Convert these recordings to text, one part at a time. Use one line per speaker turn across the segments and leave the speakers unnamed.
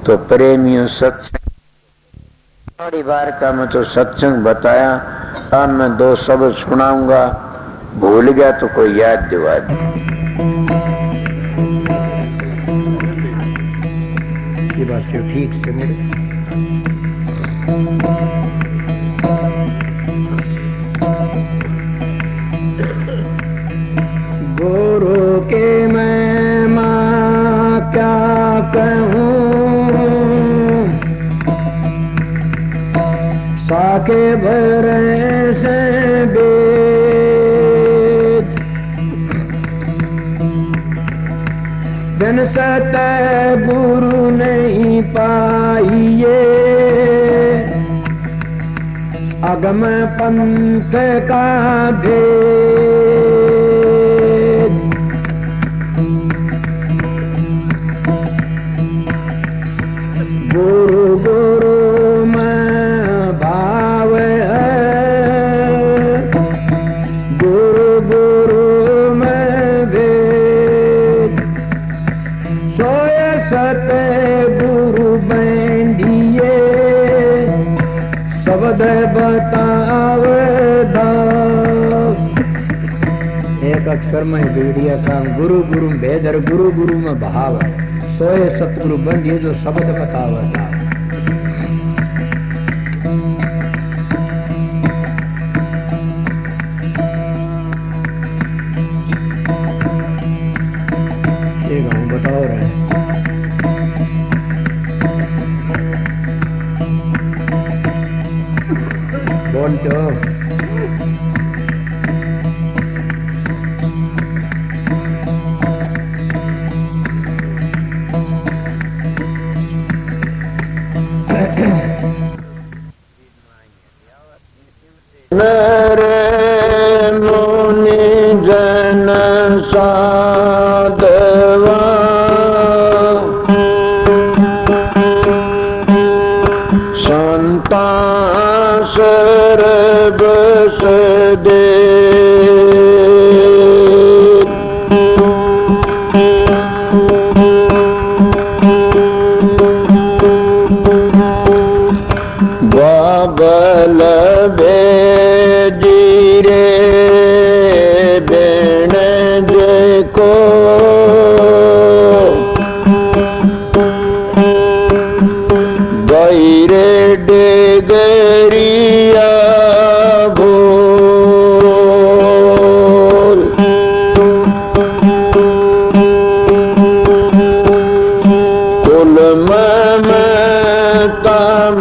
तो प्रेमियों सत्संग थोड़ी बार का मैं तो सत्संग बताया। अब मैं 2 शब्द सुनाऊंगा, भूल गया तो कोई याद दिवा दे।
ये बात से ठीक से मेरे गुरु के मैं माँ क्या कहूँ, साके भरे से बेद, बिन सत गुरु नहीं पाइए, अगम पंथ का भेद। गुरु गुरु में भाव है, गुरु गुरु में भेद, सोय सत गुरु बैंडिए, शब्द बताव दास। एक अक्षर में बीड़िया काम गुरु गुरु में भेद और गुरु गुरु में भाव है, सोए सतगुरु बंदिए जो शब्द बतावता। ये गाँव बताओ रहे बोलते हो।
नर मुनि जन साधवा, संता सर्वस दे, बाबल बेजीरे बेण देखो, गैरे डेगरिया भोल, कुल में तम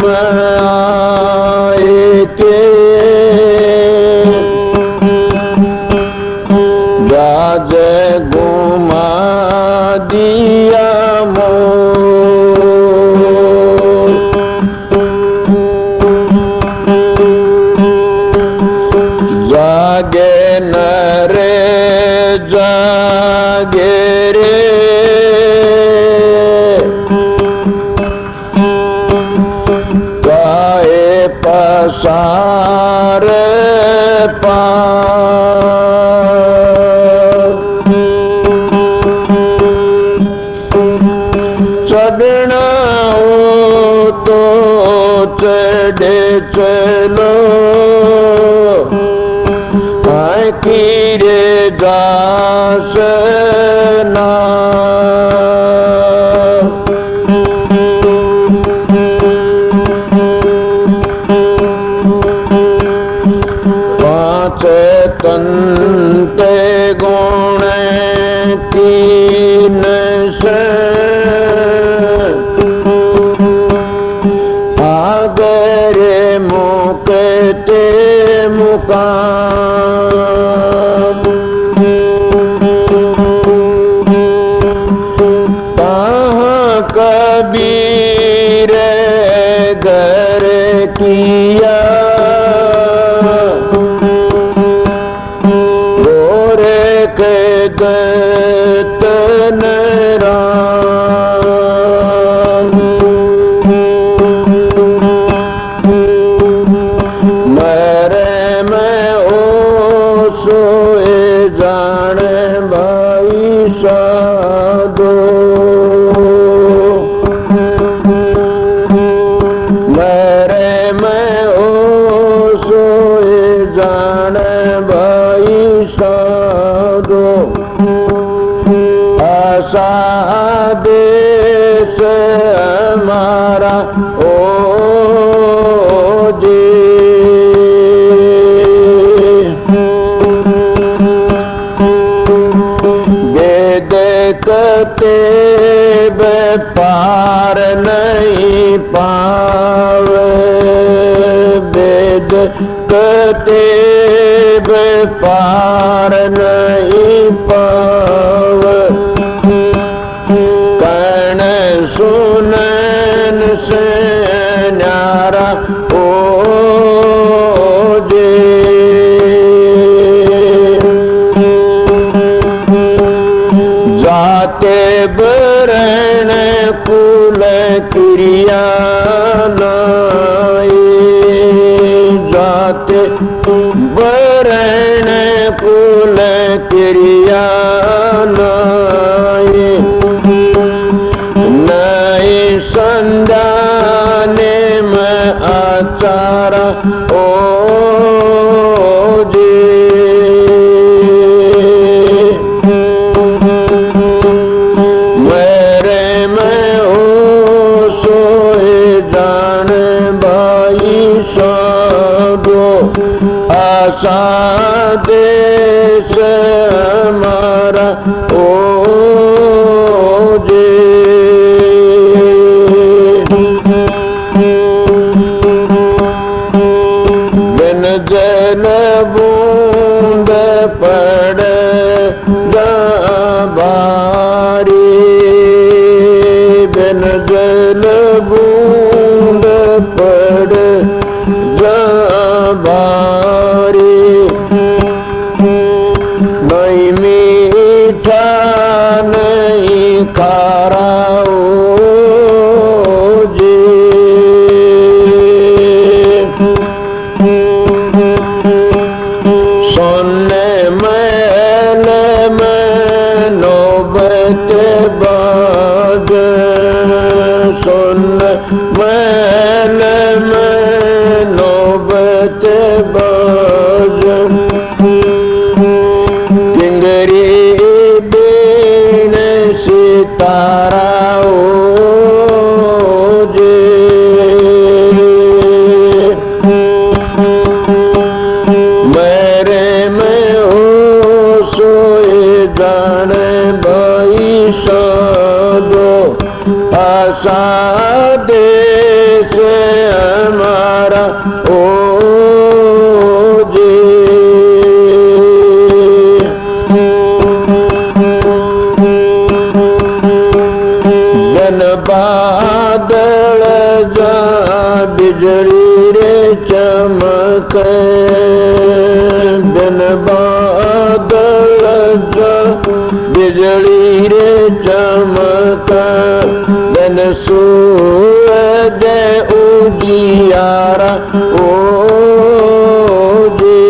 राज घुमा दिया मोर, जागे नरे जागे रे, काए पसार चढ़ना हो तो चढ़े चलो, कीरे दास ना पांच तंते गुण तीन से, आगरे मुकते मुकाम, कहाँ कबीर घर किया, गोरे के दतन राम, मेरे में ओ सोए जाने भाई साधो, देश हमारा ओ जी। वेद कते पार नहीं पावे, वेद कते पार नहीं पावे। कर्ण सुनन से न्यारा ओ जी। जाते बरण कुल क्रिया नाई, जाते बरण कुल क्रिया नाई। नई संदाने में आचार ओ जी। आशा देश हमारा ओ जी। बिन जल बूंद पड़ भारी, बिन जल बूंद पड़ भारी। नहीं मीठा नहीं खारा ओ जी। सोने महल में नौबत बाज, सोने महल में नौबत बाज। किंगरी बीन सितारा ओ जी। मेरे में हो सोए जाने भाई साधो। आशा देश हमारा ओ जी। जन बादल जा बिजली रे चमके, बिन बादल जा बिजली रे चमके। बिन सूरज उजियारा ओ जी।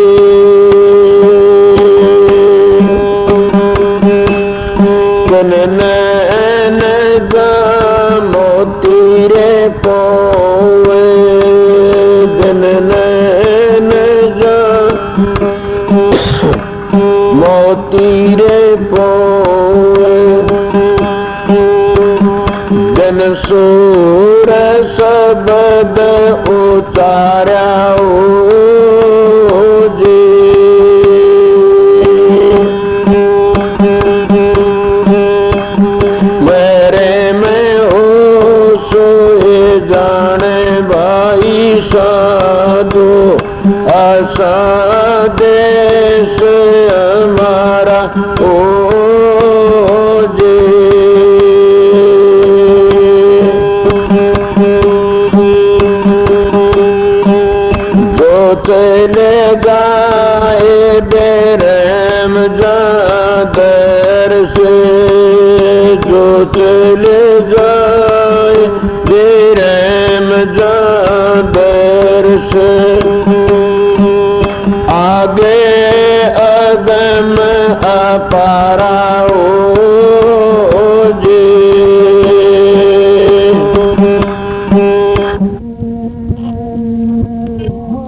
बिन नैन गा मोती रे पोवे, बिन नैन जा मोती रे पोवे। जन सूर शब्द उतारा ओ जी। मेरे में हो सोए जाने भाई साधु। आशा देश हमारा ओ जी। जो चले गाए बेरम जादर से, जो चले जाए बेरम जादर से। आगे अदम अपारा ओ जी।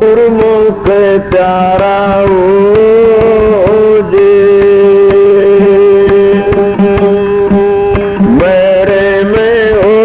गुरुमुख प्यारा ओ जी। मेरे में ओ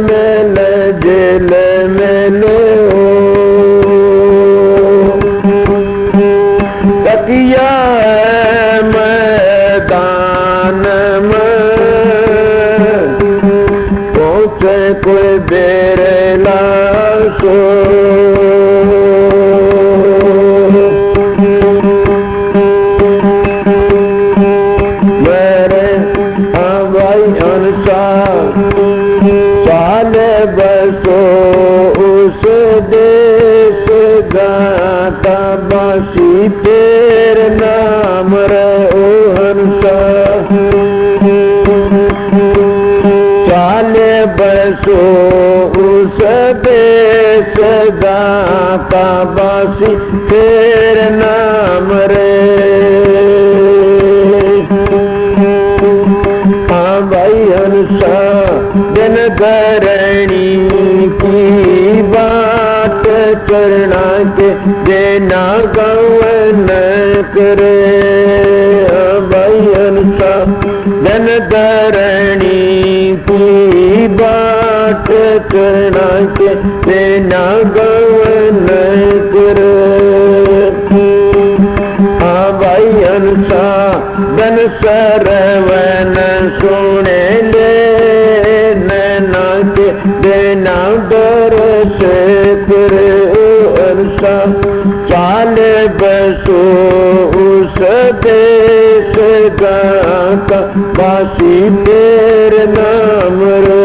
मेल जेल मेले हो तकिया मैदान में पहुँचे कोई बेरेला सो मेरे भाई अनुसार चाले बसो उस देश गाता बासी तेरे नाम रे ओ हंसा चाले बसो उस देश गाता बासी तेरे नाम रे भाई हंसा दिन धरणी की बात चरना के देना गवन करे भाई हंसा दिन धरणी की बात चरना के देना गवन करे भाई हंसा धन सरवन सुने ले नैना के देना दरस करे हंसा चाले बसो उस देश गाता बासी तेरे नाम रे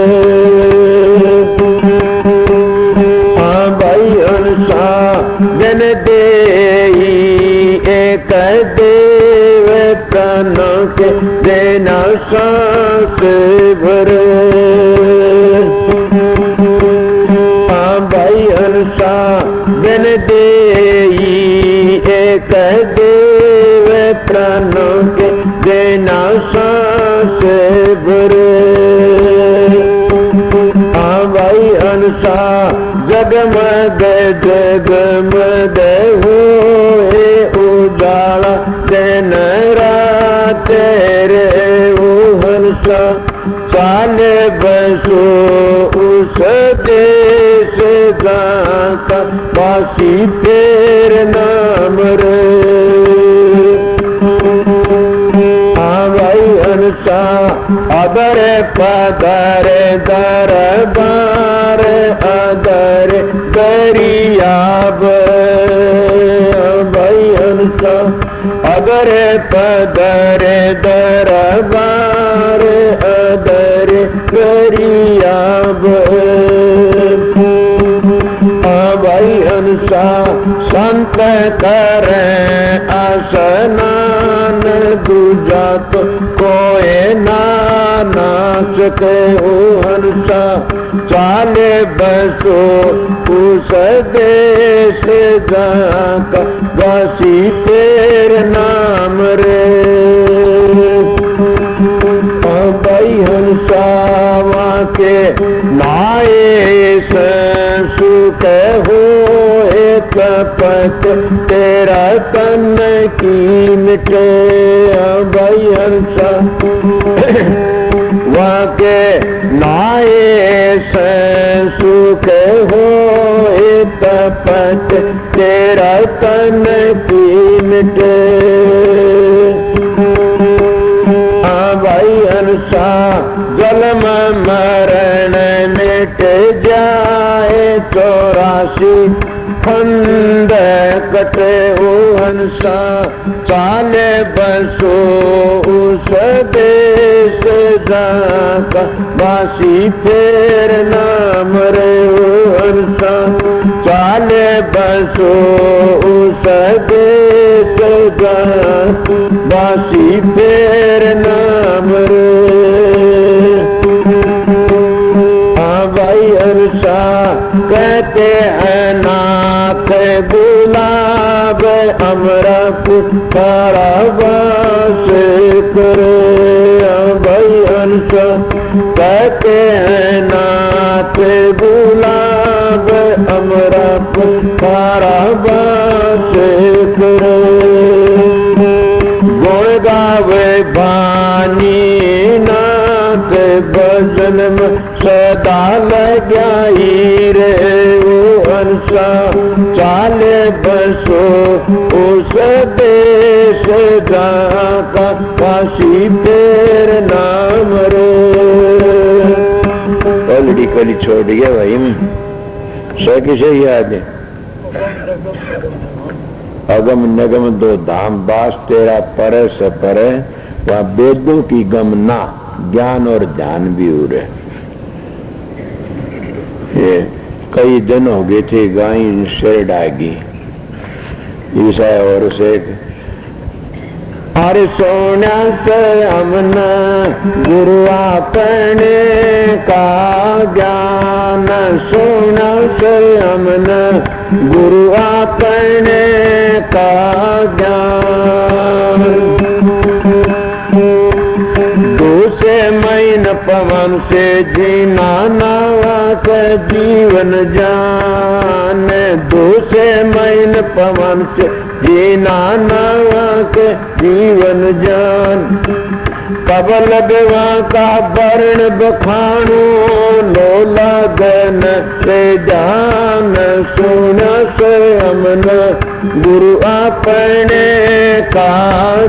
भाई हंसा दिन दे एक देव प्राण के देना सांस भरे भाई हंसा दिन दे एक देव प्राण के देना सांस भरे भाई हंसा जगमग जगमग होए उजाला दिन रात रे ओ हंसा चाले बसो उस देश गाता बासी तेरे नाम रे भाई हंसा अदर पदर दरबार अदर दरियाब भाई हंसा अदर पदर दरबार अदर दरियाब भाई हंसा संत कर आसनान दूजा तो कोई ना सके ओ हंसा चाले बसो उस देश जाका बासी तेरे नाम रे भाई हंसा वहाँ के नाए सुख हो कपट तेरा तन की मिटे भाई हंसा वहाँ के नाए सुख हो कपट तेरा तन की मिटे भाई हंसा जन्म मरण मिट जाए 84 खंड कटे ओ हंसा चाले बसो उस देश जाका बासी तेरे नाम रे ओ हंसा चाले बसो उस देश जाका बासी तेरे नाम रे भाई हंसा कहते हैं नाथ गुलाब अमरा पुकारा वास करे भाई हंसा कहते हैं नाथ गुलाब अमरा पुकारा वास करे गुण गावे बानी नाथ भजन में सदा चाल गया रे वो हंसा चाले बसो उस देश जहाँ का काशी फेर नाम रो। ऑलरेडी कली छोड़ दिया भाई सौ किसे याद है। अगम नगम दो धाम बास तेरा पर से परे वहां वेदों की गम ना ज्ञान और ध्यान भी हो रहे। ये कई दिन हो गए थे गाय शेर डागी ईसा और से अरे सोना से हमने गुरु अपने का ज्ञान सोना से हमने गुरु अपने का ज्ञान दूसरे महीन पवन से जीना नवा का जीवन जान दूसरे महीन पवन से जीना नवा के जीवन जान कब लगवा का वर्ण बखाणो लो लगन से जान सुन से हमन गुरु अपने का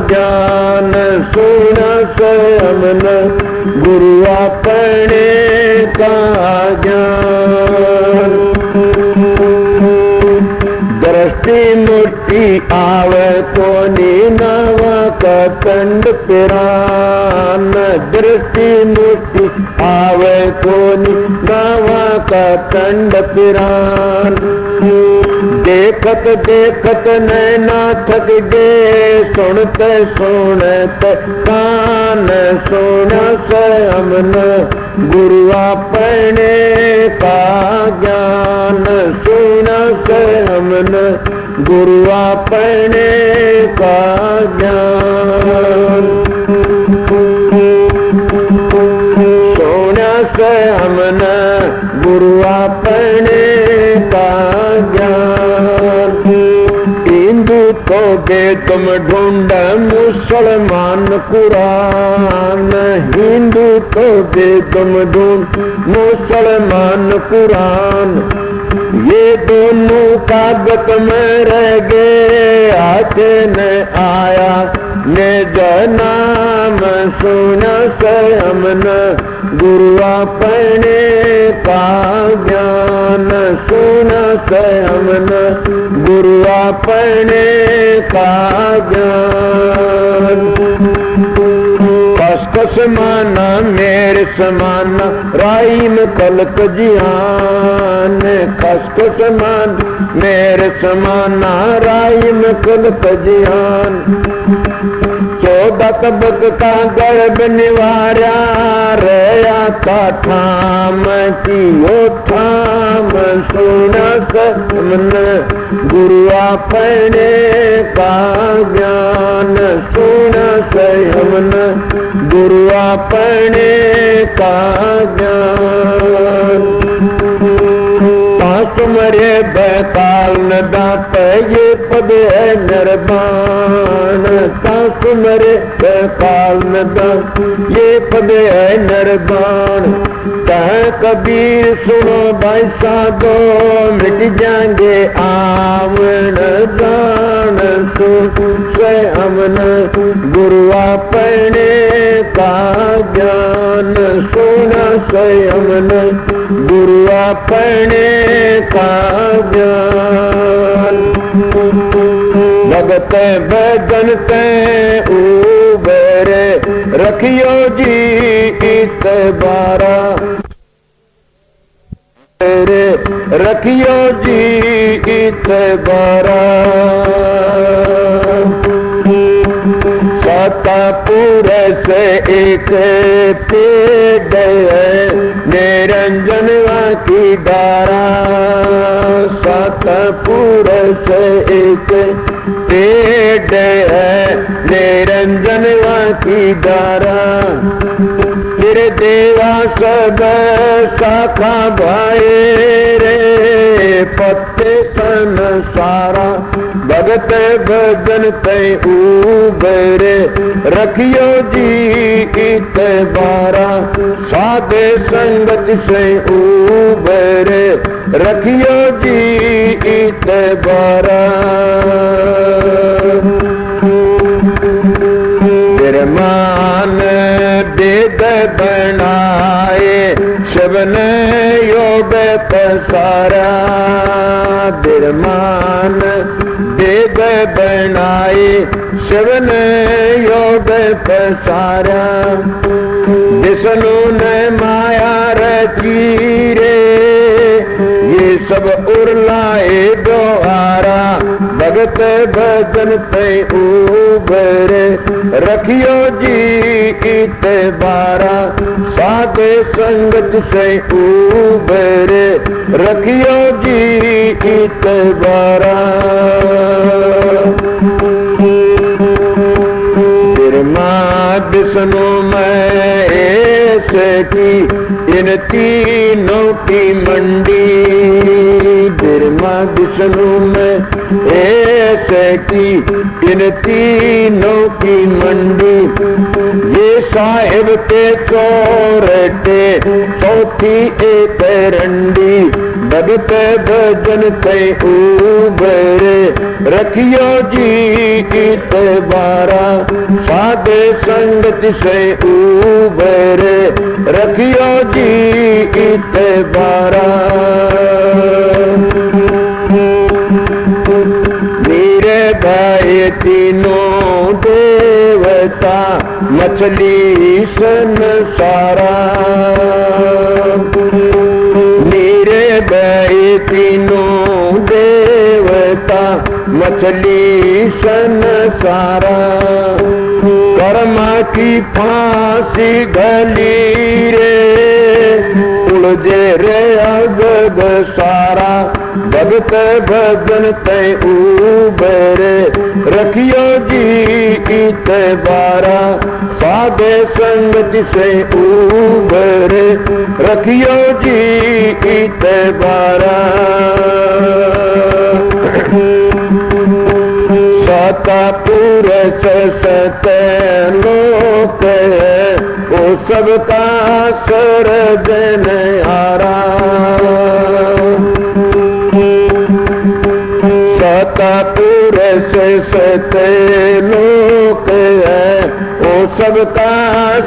ज्ञान सुन से हमन गुरु अपने का ज्ञान दृष्टि मुट्ठी आवे तो नवा का कंड पिरान दृष्टि मुट्ठी आवे तो नवा का कंड पिरान देखत देखत नैना थक गे सुनते सुनते कान सुन से हमन गुरु अपने का ज्ञान सुन से हमन गुरु अपने का ज्ञान सोना से हमन गुरु अपने का ज्ञान हिंदू तो दे तुम ढूंढ मुसलमान कुरान हिंदू तो दे तुम ढूंढ मुसलमान कुरान ये दोनों कागज में रह गए हाथ न आया ने जनाम सुना से हमन गुरु अपने का ज्ञान सुना से हमन गुरु अपने का ज्ञान कस माना मेरे समाना राई में कलक जियान कस मान मेरे समाना राई में कलक जियान 14 तबक का गर्भ निवारा रया का ठाम की ओ ठाम सुना समन गुरु अपने का ज्ञान सुना समन गुरु अपने का ज्ञान तुमरे बैताल न दाप ये पद है नरबान तुमरे बैताल न दाप ये पद है नरबान कह कबीर सुनो भाई साधो मिट जाएंगे आवण दान से हमन गुरु अपने का ज्ञान सुना से हमन गुरु अपने का ज्ञान भगत भजनते उबरे रखियो जी इतबारा रखियो जी इतबारा सतापुर से एक पेड़ निरंजन की डारा सतपुर से एक पेड़ है निरंजन की डारा तेरे देवा सब शाखा भाए रे पत्ते सन सारा भगत भजन तय उबरे रखियो जी इत बारा साधे संगत से उबरे रखियो जी इत बारा मान वेद बनाए शबन योग पसारा बिरमान वेद बनाए शबन योग पसारा विष्णु ने माया रची रे ये सब उर्लाए द्वारा भगत भजन पे उबरे रखियो जी इत बारा साधे संगत से उबरे रखियो जी इत बारा विष्णु में ऐसे की इन तीनों की मंडी बिरमा विष्णु में ऐसे की इन तीनों की मंडी ये साहिब के चौरटे चौथी एक रंडी भगत भजन के उबरे रखियो जी इत बारा साधे संगत से उबरे रखियो जी इत बारा मेरे भाई तीनों देवता मछली सन सारा मेरे भाई तीनों देवता मछली सन सारा कर्मा की फांसी गली रे उलझे रे अगग सारा भगत भजन तय उबरे रखियो जी इत बारा साधे संगत से उबरे रखियो जी इत बारा सता पुरुष सत लोक वो सबका सर्जन हारा सता पुरुष सत लोक है वो सबका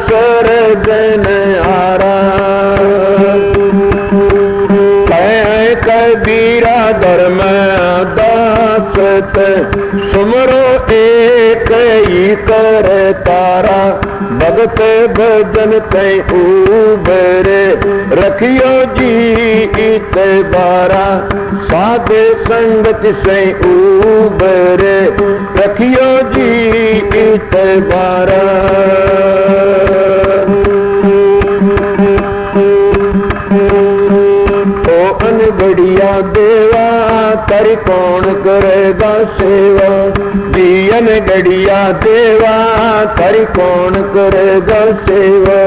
सर्जन हारा कबीरा धर्म दासत सुमरो एक ही कर तारा भगत भजन तय उबरे रखियो जी इत बारा साधे संगत से उबरे रखियो जी इत बारा बढ़िया देवा कर कौन करेगा सेवा दियन गड़िया देवा कर कौन करेगा सेवा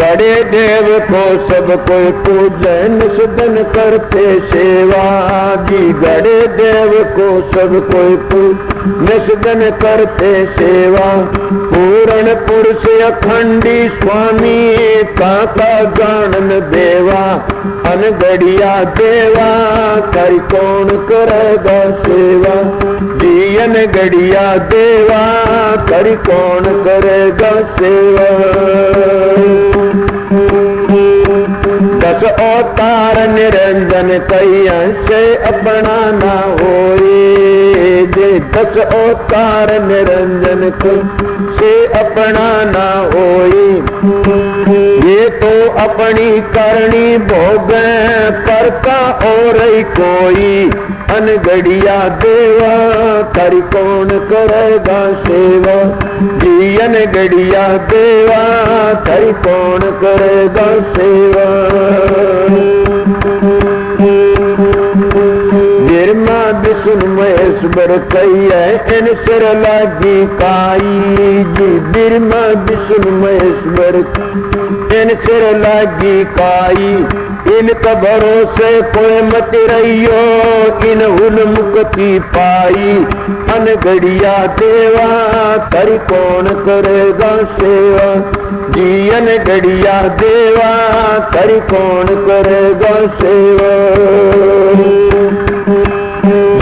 गड़े देव को सब कोई पूजन सदन करते सेवा जी गड़े देव को सब कोई निषदन करते सेवा पूर्ण पुरुष अखंडी स्वामी काका जानन देवा अनगढ़िया देवा कर कौन करेगा सेवा जियन गढ़िया देवा कर कौन करेगा सेवा दस अवतार निरंजन कई से अपना ना होए जे दस अवतार निरंजन से अपना ना होए ये तो अपनी करनी भोग करता और कोई अनगढ़िया देवा कर कौन करेगा सेवा जियन गढ़िया देवा कर कौन करेगा सेवा निर्मा विष्णु महेश महेश्वर कही है इन सिर लागी काई जी बिरमा विष्णु महेश्वर इन सिर लागी काई इनका भरोसे कोई मत रहियो इन हुन मुक्ति पाई अनगढ़िया देवा कर कौन करेगा सेवा जी अनगढ़िया देवा कर कौन करेगा सेवा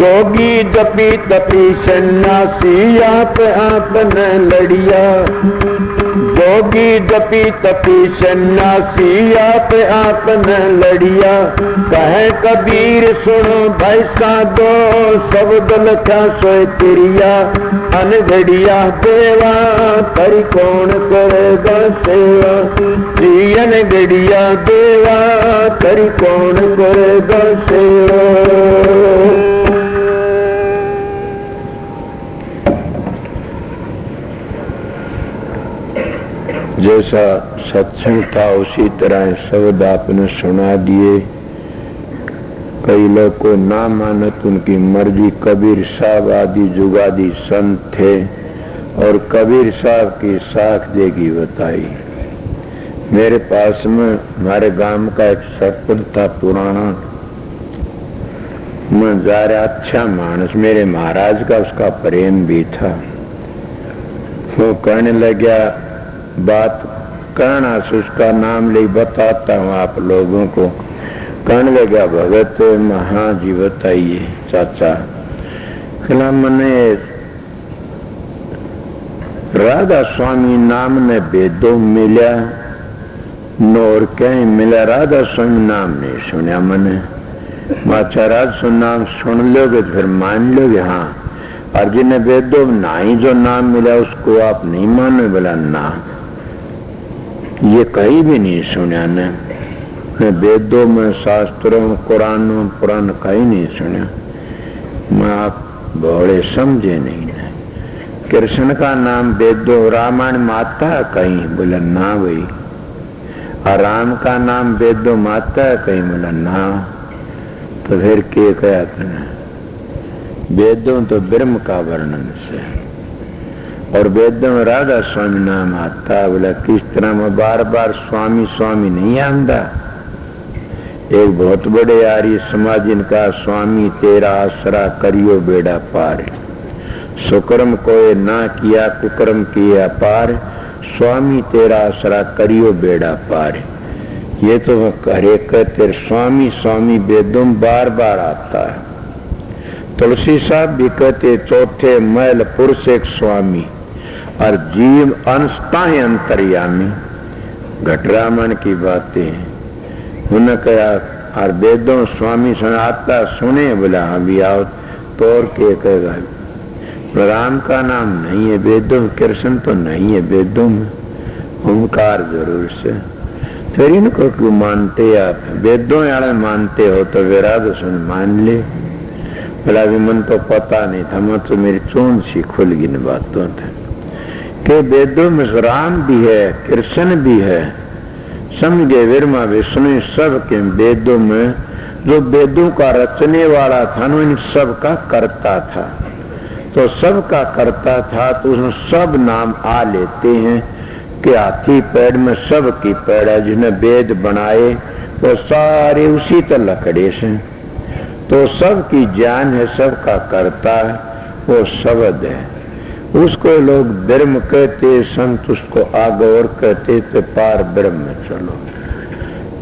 जोगी जपी तपी सन्यासी आप न लड़िया जोगी जपी तपी सन्यासी आप न लड़िया कहे कबीर सुनो भाई साधो शब्द लखा सोए तिरिया अनगढ़िया देवा कर कौन करेगा सेवा जी अनगढ़िया देवा कर कौन करेगा सेवा। जैसा सत्संग था उसी तरह शब्द आपने सुना दिए। कई लोग को ना मानत उनकी मर्जी। कबीर साहब आदि जुगादी संत थे और कबीर साहब की साख देगी बताई। मेरे पास में हमारे गांव का एक सरपंच था पुराना, मैं जा रहा अच्छा मानस, मेरे महाराज का उसका प्रेम भी था। वो कहने लगा बात कहना से उसका नाम ले बताता हूँ आप लोगों को। कहने लगा भगत महा जी बताइए चाचा। कहला मने राधा स्वामी नाम ने वेदों मिला नोर कहीं मिला, राधा स्वामी नाम नहीं सुना मैंने। अच्छा राधा नाम सुन लोगे फिर मान लोगे हाँ, और जिन्हें वेदों में ना ही जो नाम मिला उसको आप नहीं मानो। बोला ना ये कहीं भी नहीं सुना ने, वेदों में शास्त्रों कुरानों पुराण कहीं नहीं सुना। मैं आप बड़े समझे नहीं ने। कृष्ण का नाम वेदों रामायण माता कहीं? बोला ना भाई। और राम का नाम वेदों माता कहीं? बोला ना। तो फिर क्या कहा तुमने? वेदों तो ब्रह्म का वर्णन से और वेदों में राधा स्वामी नाम आता। बोला किस तरह में बार बार स्वामी स्वामी नहीं आंदा। एक बहुत बड़े आर्य समाज इनका स्वामी तेरा आसरा करियो बेड़ा पार, सुकर्म कोई ना किया कुकर्म किया पार, स्वामी तेरा आसरा करियो बेड़ा पार। ये तो हरे कहते स्वामी स्वामी वेदों बार बार आता है। तुलसी साहब भी कहते चौथे मैल पुरुष एक स्वामी और जीव अंशता है अंतर्यामी। घटरामन की बातें उन्हें कहा और वेदों स्वामी सुनाता सुने। बोला हाँ भी आओ तोड़ के कहेगा राम का नाम नहीं है वेदों, कृष्ण तो नहीं है वेदों में, ओंकार जरूर से। फिर इनको क्यों मानते आप? वेदों वाले मानते हो तो विराद सुन मान ले। बोला भी मन तो पता नहीं था, मैं तो मेरी चून सी खुल गई इन बातों थे कि वेदों में राम भी है कृष्ण भी है, समझे विरमा विष्णु सब के वेदों में जो वेदों का रचने वाला था ना इन सब का करता था। तो सब का करता था तो उसमें सब नाम आ लेते हैं कि हाथी पैर में सब की पैर है। जिन्हें वेद बनाए वो सारे उसी तरह लकड़े से, तो सब की जान है, सब का करता है, वो शब्द है। उसको लोग ब्रह्म कहते, संत उसको आगौर कहते थे पार ब्रह्म। चलो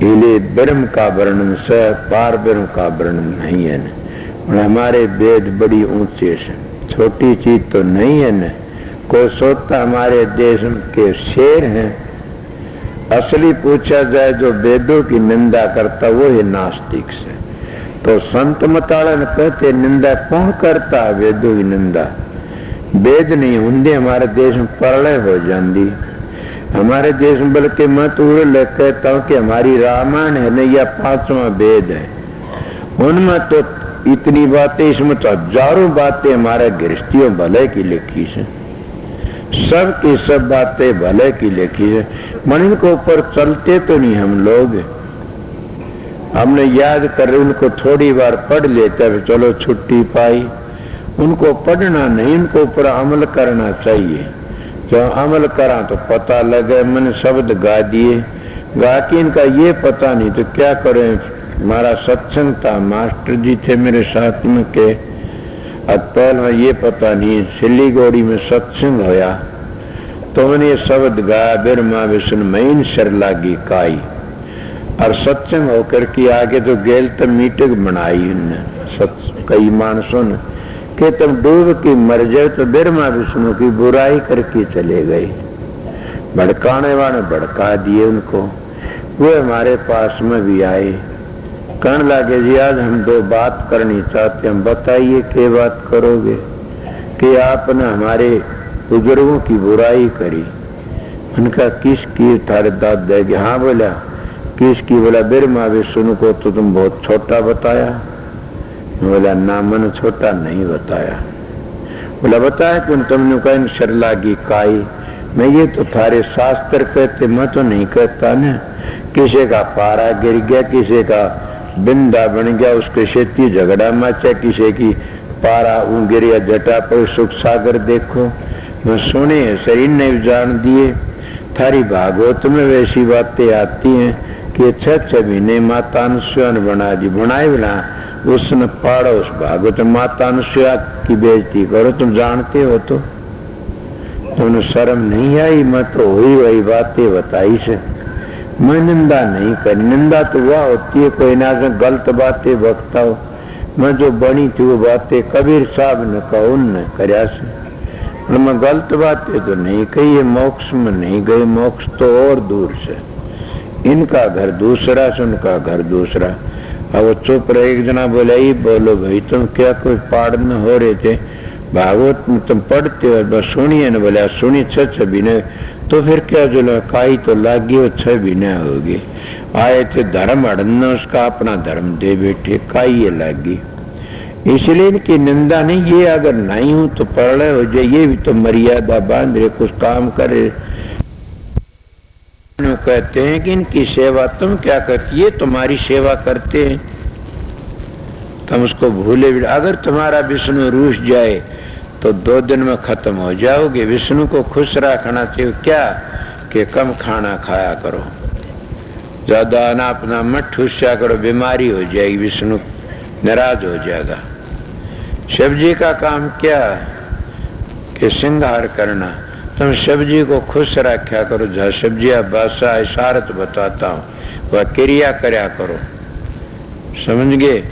इले ब्रह्म का वर्णन से पार ब्रह्म का वर्णन नहीं है न। हमारे वेद बड़ी ऊंचे से, छोटी चीज तो नहीं है न। कोई सोचता हमारे देश के शेर हैं। असली पूछा जाए जो वेदों की निंदा करता वो है नास्तिक से। तो संत मतालन कहते निंदा कौन करता है वेदों की निंदा? वेद नहीं होंगे हमारे देश में प्रलय हो जाती। हमारे देश में बल्कि मैं तो कहता हूँ कि हमारी रामायण है न या 5वां वेद है, उनमें तो इतनी बातें, इसमें तो हजारों बातें हमारे गृहस्थियों भले की लिखी है। सब की सब बातें भले की लिखी है। मन इनको ऊपर चलते तो नहीं हम लोग, हमने याद कर उनको थोड़ी बार पढ़ लेते चलो छुट्टी पाई उनको पढ़ना नहीं, उनको ऊपर अमल करना चाहिए। जो अमल करा तो पता लगे। मैंने शब्द गा दिए, गा के इनका ये पता नहीं तो क्या करें। हमारा सत्संग था, मास्टर जी थे मेरे साथ में के अतल में, ये पता नहीं सिलीगुड़ी में सत्संग होया तो मैंने ये शब्द गाया, बिरमा विष्णु महीन शर लागी काई। और सत्संग होकर के आगे तो गेल तो मीटिंग बनाई उनने कई मानसों ने कि तुम डूब की मर जाए तो बिरमा विष्णु की बुराई करके चले गए। भड़काने वाले भड़का दिए उनको। वो हमारे पास में भी आए, कहने लगे जी आज हम दो बात करनी चाहते, हम बताइए क्या बात करोगे कि आपने हमारे बुजुर्गों की बुराई करी। उनका किसकी? थारे दादा की। हाँ बोला किसकी? बोला बिरमा विष्णु को तो तुम बहुत छोटा बताया। बोला ना मैंने छोटा नहीं बताया। बोला बताया क्यों? तुमने कहा शरला की काई। मैं ये तो थारे शास्त्र कहते, मैं तो नहीं कहता ना। किसी का पारा गिर गया, किसी का बिंदा बन गया, उसके खेती झगड़ा मचा, किसी की पारा गिर या जटा पर सुख सागर देखो। मैं सुने शरीर ने जान दिए। थारी भागवत में वैसी बातें आती हैं कि 6 महीने माता अनुसुया ने बना दी, बनाए बिना उसने पाड़ो उस भागवत माता अनुसुया की बेइज्जती करो। तुम जानते हो तो तुमने शर्म नहीं आई? मैं तो हुई वही बातें बताई से, मैं निंदा नहीं कर। निंदा तो वह होती है कोई ना गलत बातें बकता हो। मैं जो बनी थी वो बातें कबीर साहब ने कहो न करया से, मैं गलत बातें तो नहीं कही है। मोक्ष में नहीं गए, मोक्ष तो और दूर से। इनका घर दूसरा से उनका घर दूसरा। अब वो चुप रहे। एक जना बोला ही बोलो भाई तुम क्या कोई पाड़न हो रहे थे भागवत में, तुम पढ़ते हो? बस सुनिए न। बोला सुनी 6 महीने तो फिर क्या जो काई तो लागी, वो 6 महीने होगी। आए थे धर्म अड़ना, उसका अपना धर्म दे बैठे, काई ये लागी। इसलिए इनकी निंदा नहीं। ये अगर नहीं हूं तो प्रलय हो जाए, ये भी तो मर्यादा बांध रहे, कुछ काम करे। कहते हैं कि इनकी सेवा तुम क्या करती? ये तुम्हारी सेवा करते हैं, तुम उसको भूले भी। अगर तुम्हारा विष्णु रूठ जाए तो 2 दिन में खत्म हो जाओगे। विष्णु को खुश रखना चाहिए क्या कि कम खाना खाया करो, ज्यादा आना अपना मत ठूसा करो, बीमारी हो जाएगी, विष्णु नाराज हो जाएगा। शिव जी का काम क्या कि श्रृंगार करना। तुम शिव जी को खुश रखा करो। जहाँ शिव जी बादशाह इशारत बताता हूँ वह क्रिया करया करो, समझ गए?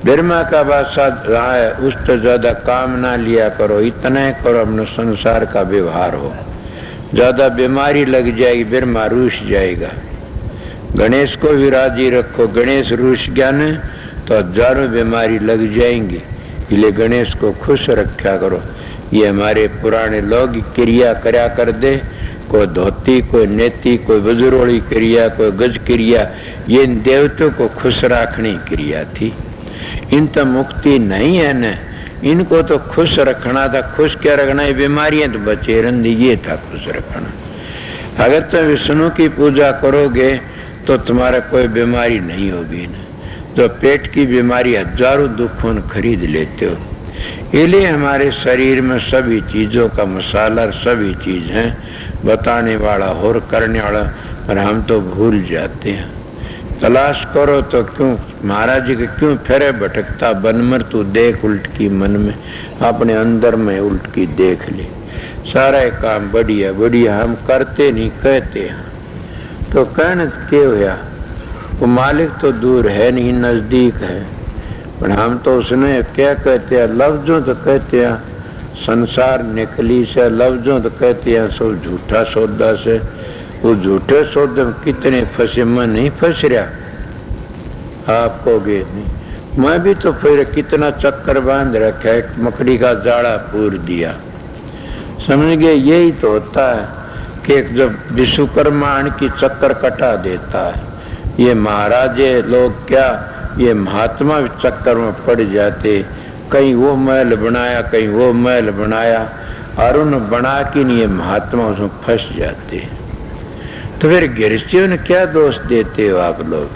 बिरमा का बादशाह रहा है, उस तो ज्यादा काम ना लिया करो, इतना ही करो अपने संसार का व्यवहार हो। ज्यादा बीमारी लग जाएगी, बिरमा रूठ जाएगा। गणेश को भी राजी रखो, गणेश रूठ गया न तो हजारों बीमारी लग जाएंगी। इसलिए गणेश को खुश रखा करो। ये हमारे पुराने लोग क्रिया करया कर दे, कोई धोती, कोई नेती, कोई बुजुर्गोड़ी क्रिया, कोई गज क्रिया, ये इन देवतों को खुश रखने क्रिया थी। इन तो मुक्ति नहीं है न, इनको तो खुश रखना था। खुश क्या रखना है? बीमारियां तो बचे रहने, ये था खुश रखना। अगर तुम विष्णु की पूजा करोगे तो तुम्हारा कोई बीमारी नहीं होगी न। जो पेट की बीमारी हजारों दुखों खरीद लेते हो। इसलिए हमारे शरीर में सभी चीजों का मसाला सभी चीज है, बताने वाला और करने वाला, पर हम तो भूल जाते हैं। तलाश करो तो क्यों महाराज जी के क्यों फेरे भटकता बनमर, तू देख उल्ट की मन में, अपने अंदर में उल्ट की देख ले। सारा काम बढ़िया बढ़िया हम करते नहीं, कहते हैं तो कहने के होया। वो मालिक तो दूर है नहीं, नजदीक है, पर हम तो उसने क्या कहते हैं, लफ्जों तो कहते हैं संसार निकली से, लफ्जों तो कहते हैं सब झूठा सौदा से। वो झूठे सौदे में कितने फंसे, मैं नहीं फंस रहा आप कहोगे नहीं। मैं भी तो फिर कितना चक्कर बांध रखा है, मकड़ी का जाड़ा पूर दिया, समझ गए? यही तो होता है कि जब विश्वकर्मा की चक्कर कटा देता है। ये महाराजे लोग क्या, ये महात्मा चक्कर में पड़ जाते, कहीं वो महल बनाया कहीं वो महल बनाया, और उन बना के नहीं महात्मा उसमें फंस जाते। तो फिर गृहस्थियों ने क्या दोष देते हो आप लोग?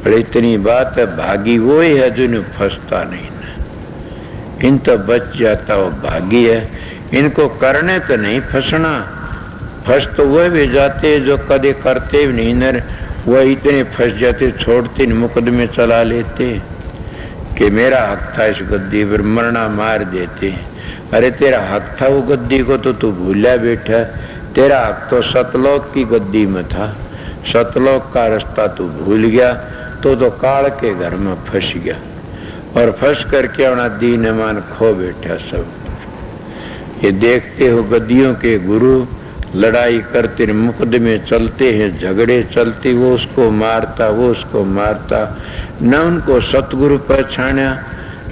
पर इतनी बात है, भागी वो ही है जो फंसता नहीं ना। इन तो बच जाता वो भागी है। इनको करने तो नहीं फंसना, फंस तो वह भी जाते जो कदे करते भी नहीं, नर वह इतने फंस जाते छोड़ते मुकदमे चला लेते कि मेरा हक था इस गद्दी पर, मरना मार देते। अरे तेरा हक था वो गद्दी को तो तू भूला बैठा, तेरा हक तो सतलोक की गद्दी में था, सतलोक का रास्ता तू भूल गया तो काल के घर में फंस गया और फंस करके अपना दीन ईमान खो बैठा सब। ये देखते हो गद्दियों के गुरु लड़ाई करते, मुकदमे चलते हैं, झगड़े चलते, वो उसको मारता वो उसको मारता, न उनको सतगुरु पहचाना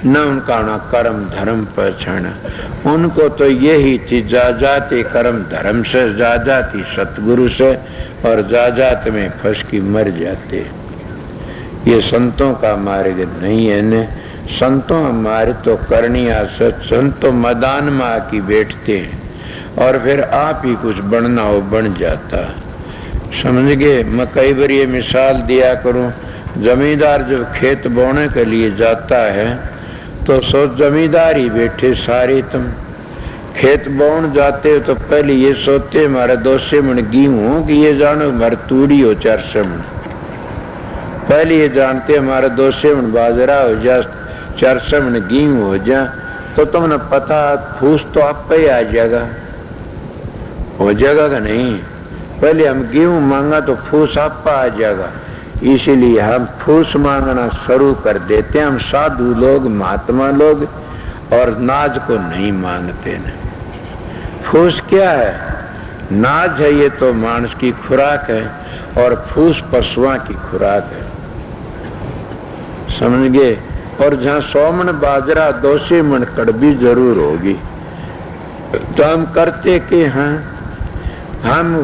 न उनका ना कर्म धर्म पहचाना। उनको तो यही थी जा जाती कर्म धर्म से, जा जाती सतगुरु से, और जा जात में फंस की मर जाते। ये संतों का मार्ग नहीं है न। संतों हमारे तो करनी आसत, संतों मैदान में आके बैठते हैं और फिर आप ही कुछ बनना हो बन जाता। समझ गए? मैं कई बार ये मिसाल दिया करूं, जमींदार जब खेत बोने के लिए जाता है तो सोच जमींदार ही बैठे सारे, तुम खेत बोन जाते हो तो पहले ये सोचते हमारा 200 मन गेहूं हो कि ये जानो हमारे तूड़ी हो 400 मन, पहले ये जानते हमारा 200 मन बाजरा हो जा, 400 मन गेहूं हो जा, तो तुमने पता फूस तो आप पे आ जाएगा, हो जाएगा कि नहीं? पहले हम गेहूं मांगा तो फूस आप पे आ जाएगा, इसीलिए हम फूस मांगना शुरू कर देते हैं। हम साधु लोग महात्मा लोग और नाज को नहीं मांगते न। फूस क्या है? नाज है ये तो मानस की खुराक है और फूस पशुओं की खुराक है, समझ गए? और जहाँ 100 मन बाजरा 200 मन कड़बी जरूर होगी, तो हम करते कि हाँ हम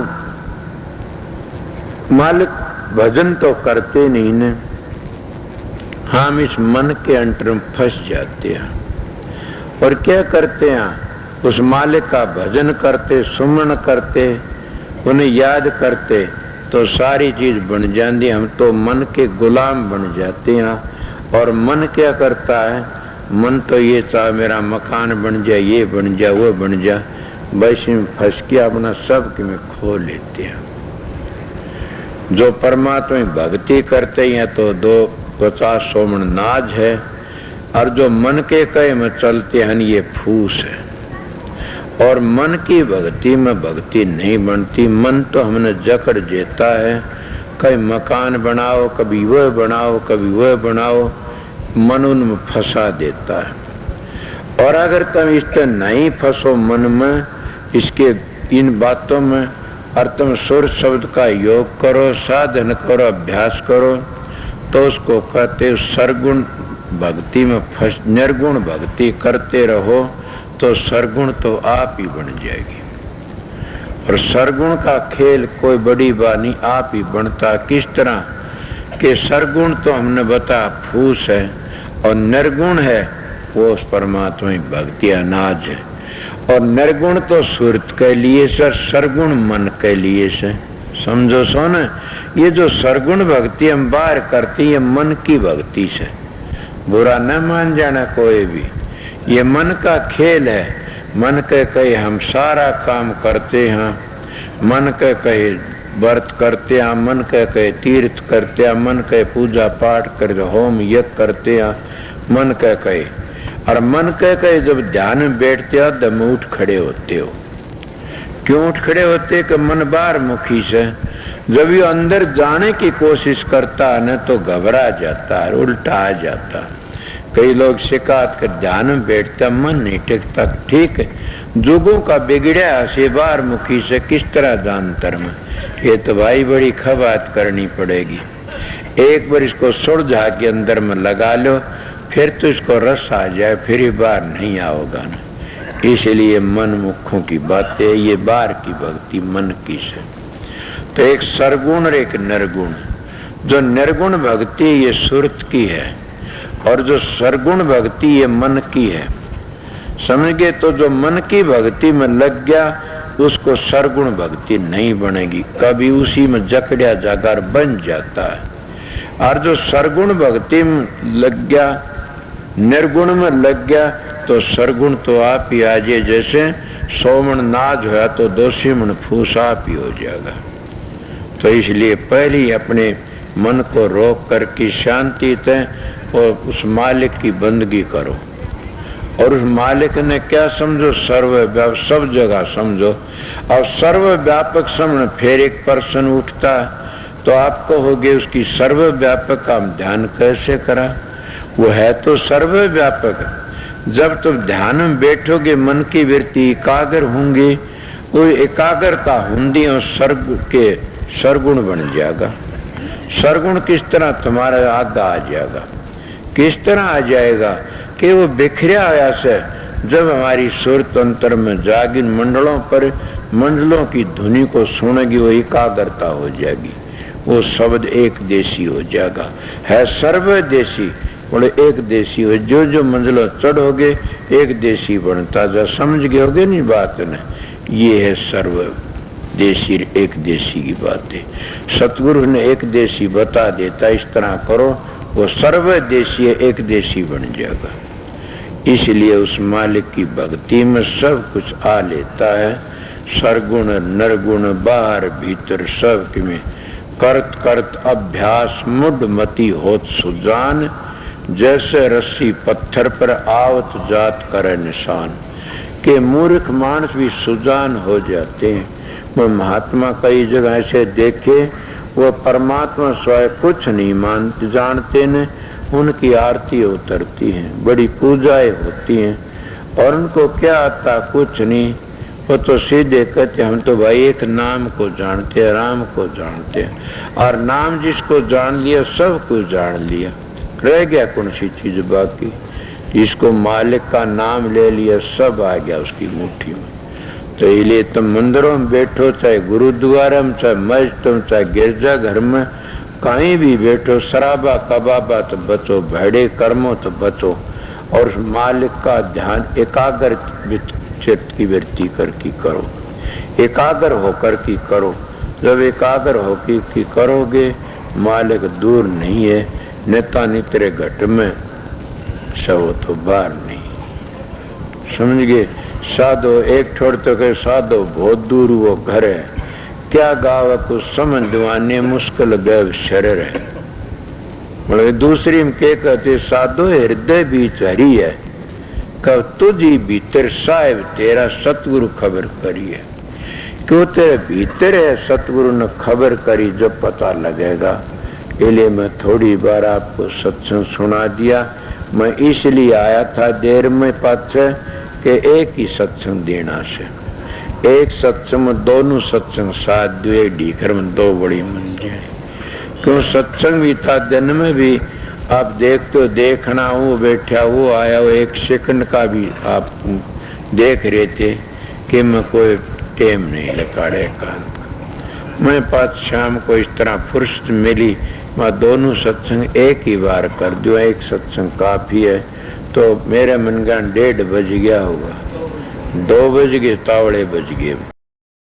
मालिक भजन तो करते नहीं न, हम इस मन के अंटर में फंस जाते हैं और क्या करते हैं? उस मालिक का भजन करते, सुमन करते, उन्हें याद करते तो सारी चीज बन जाती। हम तो मन के गुलाम बन जाते हैं। और मन क्या करता है? मन तो ये चाहे मेरा मकान बन जाए, ये बन जाए, वो बन जाए, वैसे में फंस के अपना सब के में खो लेते हैं। जो परमात्मा में भक्ति करते हैं तो 250 मन नाज है, और जो मन के कहे में चलते हैं ये फूस है। और मन की भक्ति में भक्ति नहीं बनती। मन तो हमने जकड़ देता है, कहीं मकान बनाओ, कभी वह बनाओ, कभी वह बनाओ, मन उनमें फंसा देता है। और अगर तुम इस तरह नहीं फंसो मन में, इसके इन बातों में, और तुम सुर शब्द का योग करो, साधन करो, अभ्यास करो, तो उसको कहते सरगुण भक्ति में फंस, निर्गुण भक्ति करते रहो तो सरगुण तो आप ही बन जाएगी। और सरगुण का खेल कोई बड़ी बात नहीं, आप ही बनता। किस तरह के? सरगुण तो हमने बताया फूस है और निर्गुण है वो उस परमात्मा की भक्ति अनाज है। और निर्गुण तो सुरत के लिए से, सरगुण मन के लिए से। समझो सो न, ये जो सरगुण भक्ति हम बाहर करती है मन की भक्ति से, बुरा न मान जाना कोई भी, ये मन का खेल है। मन के कहे हम सारा काम करते हैं, मन के कहे व्रत करते हैं, मन के कहे तीर्थ करते हैं, मन के पूजा पाठ करते, होम यज्ञ करते हैं, मन के कहे। और मन के कहे जब ध्यान में बैठते हो दम उठ खड़े होते हो। क्यों उठ खड़े होते? कि मन बाहर मुखी से जब ये अंदर जाने की कोशिश करता है न तो घबरा जाता है, उल्टा आ जाता है। कई लोग शिकायत कर ध्यान में बैठता, मन नहीं टिकता। ठीक है, जुगों का बिगड़या से बाहर मुखी से किस तरह जानतर में, ये तो भाई बड़ी खबात करनी पड़ेगी। एक बार इसको सुलझा के अंदर में लगा लो, फिर तो इसको रस आ जाए, फिर ये बाहर नहीं आओगा ना। इसलिए मन मुखों की बातें, ये बाहर की भक्ति मन की से। तो एक सरगुण और एक निर्गुण। जो निर्गुण भक्ति ये सुरत की है और जो सरगुण भक्ति ये मन की है। समझ गए? तो जो मन की भक्ति में लग गया उसको सरगुण भक्ति नहीं बनेगी, कभी उसी में जकड़िया जाकर बन जाता है। और जो सरगुण भक्ति में लग गया, निर्गुण में लग गया, तो सरगुण तो आप ही आ जाए, जैसे 100 मन नाज हुआ तो 200 मन फूस आप ही हो जाएगा। तो इसलिए पहले ही अपने मन को रोक कर की शांति तय और उस मालिक की बंदगी करो। और उस मालिक ने क्या समझो, सर्वव्यापक, सब जगह समझो। और सर्वव्यापक समझ फिर एक पर्सन उठता तो आप कहोगे उसकी सर्वव्यापक का ध्यान कैसे करा, वो है तो सर्वव्यापक। जब तुम ध्यान में बैठोगे मन की वृत्ति एकाग्र होंगी, वो एकाग्रता होंगी और सर्ग के सरगुण बन जाएगा। सरगुण किस तरह तुम्हारा आगा आ जाएगा, किस तरह आ जाएगा कि वो बिखरा आया से जब हमारी सुरत अंतर में जागी मंडलों पर मंडलों की ध्वनि को सुनेगी, वो एकाग्रता हो जाएगी, वो शब्द एक देशी हो जाएगा, है सर्वदेशी, बोले एक देशी हो। जो जो मंजिलों चढ़ोगे एक देशी बनता जा, समझ गए होगे नहीं बात ने, ये है सर्व देशी एक देशी की बात है। सतगुरु ने एक देशी बता देता, इस तरह करो, वो सर्वदेशी एक देशी बन जाएगा। इसलिए उस मालिक की भक्ति में सब कुछ आ लेता है, सरगुण नरगुण बाहर भीतर सब में करत करत अभ्यास मुड मति होत सुजान, जैसे रस्सी पत्थर पर आवत जात करे निशान। के मूर्ख मानस भी सुजान हो जाते हैं। वो महात्मा कई जगह ऐसे देखे, वो परमात्मा स्वयं कुछ नहीं मानते जानते न, उनकी आरती उतरती है, बड़ी पूजाएं होती हैं, और उनको क्या आता कुछ नहीं। वो तो सीधे कहते हम तो भाई एक नाम को जानते हैं, राम को जानते हैं, और नाम जिसको जान लिया सब कुछ जान लिया, रह गया कौन सी चीज बाकी। जिसको मालिक का नाम ले लिया सब आ गया उसकी मुट्ठी में। तो इसलिए तुम मंदिरों में बैठो, चाहे गुरुद्वारा में, चाहे मस्जिद में, चाहे गिरजा घर में, कहीं भी बैठो, शराबा कबाबा तो बचो, भैड़े कर्मों तो बचो, और उस मालिक का ध्यान एकाग्र चित्त की वृत्ति करके करो, एकाग्र होकर की करो। जब एकाग्र होकर की करोगे, मालिक दूर नहीं है, नेता नितरे घट में सब तो बाहर नहीं, समझ गए। साधो एक छोड़ तो के साधो बहुत दूर वो घर है, क्या गाव को समझ दवाने मुश्किल गैव शरीर है। बोले दूसरी में क्या कहते, साधो हृदय बीच हरी है, कब तुझी भीतर साहिब तेरा सतगुरु खबर करी है। क्यों तेरे भीतर है, सतगुरु ने खबर करी, जब पता लगेगा। इसलिए मैं थोड़ी बार आपको सत्संग सुना दिया। मैं इसलिए आया था देर में पाछे कि एक ही सत्संग देना से, एक सत्संग में दोनों सत्संग साथ दो, एक ढीकर में दो बड़ी मंजिल। क्यों सत्संग भी था, दिन में भी आप देखते हो, देखना वो बैठा वो आया, वो एक सेकंड का भी आप देख रहे थे कि मैं कोई टेम नहीं लगाड़े का। मैं पास शाम को इस तरह फुर्सत मिली, मैं दोनों सत्संग एक ही बार कर दो, एक सत्संग काफी है। तो मेरे मन का 1:30 बज गया होगा, 2 बज गए, तावड़े बज गए।